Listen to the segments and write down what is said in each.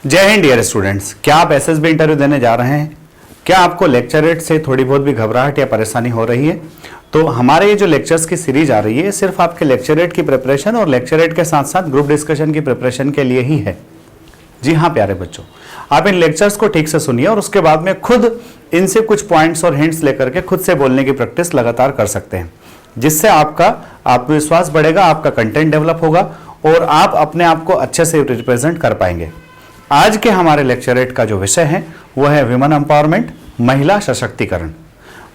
जय Hind dear students, क्या आप एसएसबी इंटरव्यू देने जा रहे हैं? क्या आपको लेक्चरेट से थोड़ी बहुत भी घबराहट या परेशानी हो रही है? तो हमारे ये जो लेक्चर्स की सीरीज आ रही है सिर्फ आपके लेक्चरेट की प्रिपरेशन और लेक्चरेट के साथ साथ ग्रुप डिस्कशन की प्रिपरेशन के लिए ही है। जी हाँ प्यारे बच्चों, आप इन लेक्चर्स को ठीक से सुनिए और उसके बाद में खुद इनसे कुछ पॉइंट्स और हिंट्स लेकर के खुद से बोलने की प्रैक्टिस लगातार कर सकते हैं, जिससे आपका आत्मविश्वास बढ़ेगा, आपका कंटेंट डेवलप होगा और आप अपने आप को अच्छे से रिप्रेजेंट कर पाएंगे। आज के हमारे लेक्चरेट का जो विषय है वो है विमेन एम्पावरमेंट, महिला सशक्तिकरण।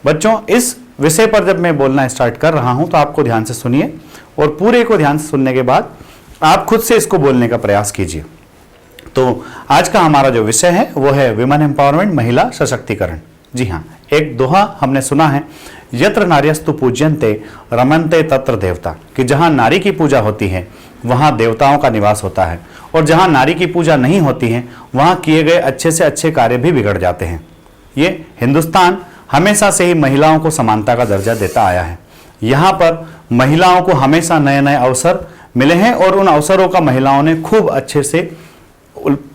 बच्चों, इस विषय पर जब मैं बोलना स्टार्ट कर रहा हूं तो आपको ध्यान से सुनिए और पूरे को ध्यान से सुनने के बाद आप खुद से इसको बोलने का प्रयास कीजिए। तो आज का हमारा जो विषय है वो है विमेन एम्पावरमेंट, महिला सशक्तिकरण। जी हाँ, एक दोहा हमने सुना है, यत्र नार्यस्तु पूज्यन्ते रमन्ते तत्र देवता, कि जहां नारी की पूजा होती है वहां देवताओं का निवास होता है और जहां नारी की पूजा नहीं होती है वहां किए गए अच्छे से अच्छे कार्य भी बिगड़ जाते हैं। ये हिंदुस्तान हमेशा से ही महिलाओं को समानता का दर्जा देता आया है। यहाँ पर महिलाओं को हमेशा नए नए अवसर मिले हैं और उन अवसरों का महिलाओं ने खूब अच्छे से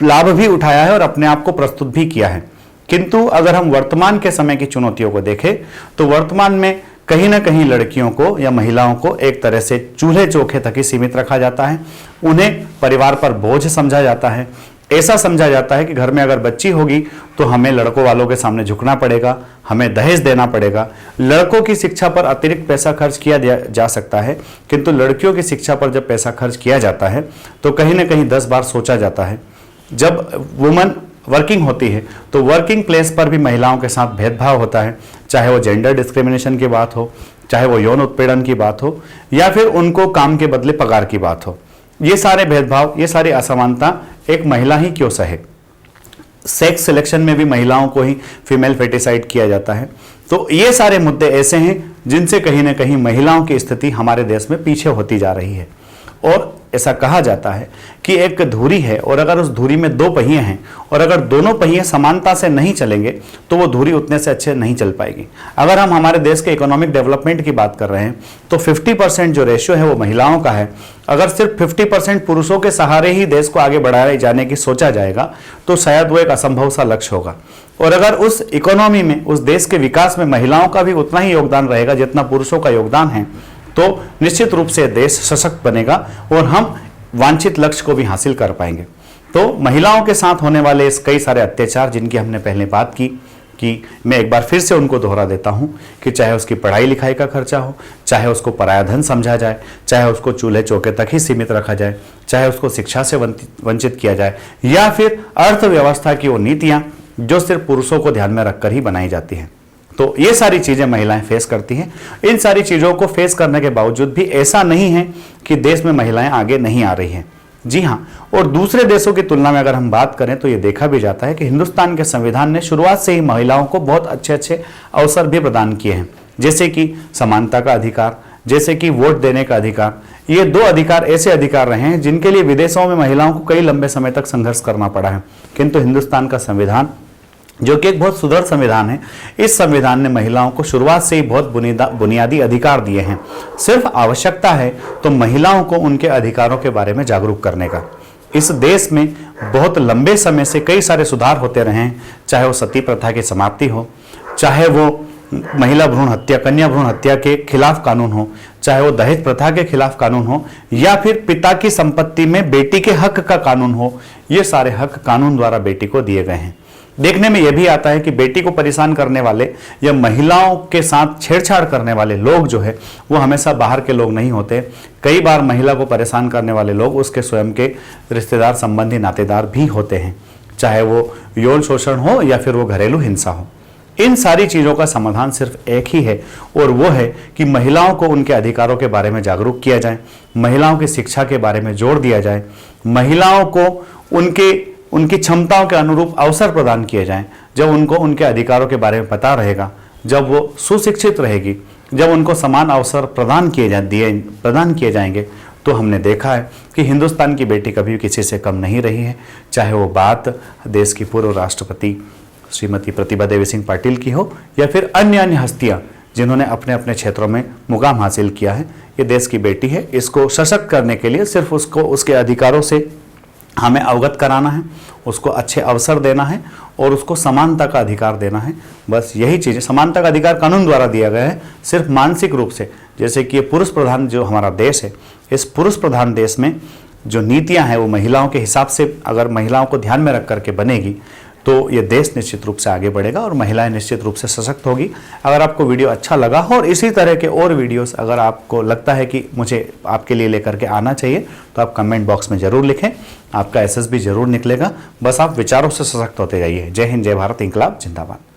लाभ भी उठाया है और अपने आप को प्रस्तुत भी किया है। किंतु अगर हम वर्तमान के समय की चुनौतियों को देखें तो वर्तमान में कहीं ना कहीं लड़कियों को या महिलाओं को एक तरह से चूल्हे चौके तक ही सीमित रखा जाता है। उन्हें परिवार पर बोझ समझा जाता है। ऐसा समझा जाता है कि घर में अगर बच्ची होगी तो हमें लड़कों वालों के सामने झुकना पड़ेगा, हमें दहेज देना पड़ेगा। लड़कों की शिक्षा पर अतिरिक्त पैसा खर्च किया जा सकता है, किंतु लड़कियों की शिक्षा पर जब पैसा खर्च किया जाता है तो कहीं ना कहीं 10 बार सोचा जाता है। जब वुमन वर्किंग होती है तो वर्किंग प्लेस पर भी महिलाओं के साथ भेदभाव होता है, चाहे वो जेंडर डिस्क्रिमिनेशन की बात हो, चाहे वो यौन उत्पीड़न की बात हो या फिर उनको काम के बदले पगार की बात हो। ये सारे भेदभाव, ये सारी असमानता एक महिला ही क्यों सहे। सेक्स सिलेक्शन में भी महिलाओं को ही फीमेल फेटिसाइड किया जाता है। तो ये सारे मुद्दे ऐसे हैं जिनसे कहीं ना कहीं महिलाओं की स्थिति हमारे देश में पीछे होती जा रही है। और ऐसा कहा जाता है कि एक धुरी है और अगर उस धुरी में 2 पहिए हैं और अगर दोनों पहिए समानता से नहीं चलेंगे तो वो धुरी उतने से अच्छे नहीं चल पाएगी। अगर हम हमारे देश के इकोनॉमिक डेवलपमेंट की बात कर रहे हैं तो 50% जो रेशियो है वो महिलाओं का है। अगर सिर्फ 50% पुरुषों के सहारे ही देश को आगे बढ़ाए जाने की सोचा जाएगा तो शायद वो एक असंभव सा लक्ष्य होगा। और अगर उस इकोनॉमी में, उस देश के विकास में महिलाओं का भी उतना ही योगदान रहेगा जितना पुरुषों का योगदान है तो निश्चित रूप से देश सशक्त बनेगा और हम वांछित लक्ष्य को भी हासिल कर पाएंगे। तो महिलाओं के साथ होने वाले इस कई सारे अत्याचार जिनकी हमने पहले बात की कि मैं एक बार फिर से उनको दोहरा देता हूं कि चाहे उसकी पढ़ाई लिखाई का खर्चा हो, चाहे उसको पराया धन समझा जाए, चाहे उसको चूल्हे चौके तक ही सीमित रखा जाए, चाहे उसको शिक्षा से वंचित किया जाए या फिर अर्थव्यवस्था की वो नीतियां जो सिर्फ पुरुषों को ध्यान में रखकर ही बनाई जाती हैं। तो ये सारी चीजें महिलाएं फेस करती हैं। इन सारी चीजों को फेस करने के बावजूद भी ऐसा नहीं है कि देश में महिलाएं आगे नहीं आ रही हैं। जी हाँ, और दूसरे देशों की तुलना में अगर हम बात करें तो ये देखा भी जाता है कि हिंदुस्तान के संविधान ने शुरुआत से ही महिलाओं को बहुत अच्छे अच्छे अवसर भी प्रदान किए हैं, जैसे कि समानता का अधिकार, जैसे कि वोट देने का अधिकार। ये 2 अधिकार ऐसे अधिकार रहे हैं जिनके लिए विदेशों में महिलाओं को कई लंबे समय तक संघर्ष करना पड़ा है। किंतु हिंदुस्तान का संविधान, जो कि एक बहुत सुदृढ़ संविधान है, इस संविधान ने महिलाओं को शुरुआत से ही बहुत बुनियादी अधिकार दिए हैं। सिर्फ आवश्यकता है तो महिलाओं को उनके अधिकारों के बारे में जागरूक करने का। इस देश में बहुत लंबे समय से कई सारे सुधार होते रहे हैं, चाहे वो सती प्रथा की समाप्ति हो, चाहे वो महिला भ्रूण हत्या, कन्या भ्रूण हत्या के खिलाफ कानून हो, चाहे वो दहेज प्रथा के खिलाफ कानून हो या फिर पिता की संपत्ति में बेटी के हक का कानून हो। ये सारे हक कानून द्वारा बेटी को दिए गए हैं। देखने में यह भी आता है कि बेटी को परेशान करने वाले या महिलाओं के साथ छेड़छाड़ करने वाले लोग जो है वो हमेशा बाहर के लोग नहीं होते। कई बार महिला को परेशान करने वाले लोग उसके स्वयं के रिश्तेदार, संबंधी, नातेदार भी होते हैं, चाहे वो यौन शोषण हो या फिर वो घरेलू हिंसा हो। इन सारी चीजों का समाधान सिर्फ एक ही है और वो है कि महिलाओं को उनके अधिकारों के बारे में जागरूक किया जाए, महिलाओं की शिक्षा के बारे में जोर दिया जाए, महिलाओं को उनकी क्षमताओं के अनुरूप अवसर प्रदान किए जाएं। जब उनको उनके अधिकारों के बारे में पता रहेगा, जब वो सुशिक्षित रहेगी, जब उनको समान अवसर प्रदान किए जाएंगे तो हमने देखा है कि हिंदुस्तान की बेटी कभी किसी से कम नहीं रही है, चाहे वो बात देश की पूर्व राष्ट्रपति श्रीमती प्रतिभा देवी सिंह पाटिल की हो या फिर अन्य हस्तियां जिन्होंने अपने अपने क्षेत्रों में मुकाम हासिल किया है। ये देश की बेटी है, इसको सशक्त करने के लिए सिर्फ उसको उसके अधिकारों से हमें अवगत कराना है, उसको अच्छे अवसर देना है और उसको समानता का अधिकार देना है। बस यही चीज़ है। समानता का अधिकार कानून द्वारा दिया गया है, सिर्फ मानसिक रूप से। जैसे कि ये पुरुष प्रधान जो हमारा देश है, इस पुरुष प्रधान देश में जो नीतियां हैं वो महिलाओं के हिसाब से अगर महिलाओं को ध्यान में रख करके बनेगी तो ये देश निश्चित रूप से आगे बढ़ेगा और महिलाएं निश्चित रूप से सशक्त होगी। अगर आपको वीडियो अच्छा लगा हो और इसी तरह के और वीडियोस अगर आपको लगता है कि मुझे आपके लिए लेकर के आना चाहिए तो आप कमेंट बॉक्स में ज़रूर लिखें, आपका एसएसबी जरूर निकलेगा। बस आप विचारों से सशक्त होते जाइए। जय हिंद, जय भारत, इंकलाब जिंदाबाद।